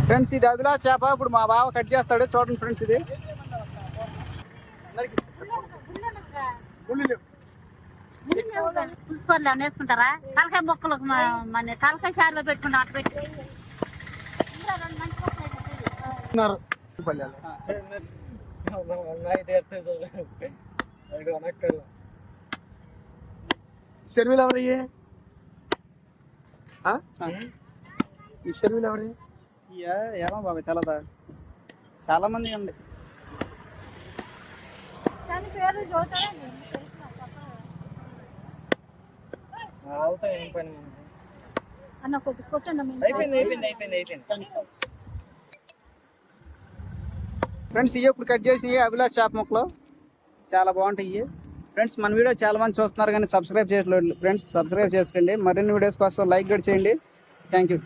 Friends ఇది అభిలాష్ చేప. ఇప్పుడు మా బావ కట్ చేస్తాడు, చూడండి ఫ్రెండ్స్. ఇది పులుసుపల్లి వేసుకుంటారా? తలకాయ మొక్కలు మన తలకాయ షార్లో పెట్టుకుంటాం. అటు పెట్టి షర్మిల ఎవరయ్యే? ఈ షర్మిల ఎవరి? ఏమో బాబాయ్ తెలదా, చాలా మంది ఉంది. ఫ్రెండ్స్ ఇవి ఇప్పుడు కట్ చేసి అభిలాష్ చేప ముక్కలు చాలా బాగుంటాయి ఫ్రెండ్స్. మన వీడియో చాలా మంది చూస్తున్నారు కానీ సబ్స్క్రైబ్ చేయట్లేదు ఫ్రెండ్స్. సబ్స్క్రైబ్ చేసుకోండి. మరిన్ని వీడియోస్ కోసం లైక్ కూడా చేయండి. Thank you.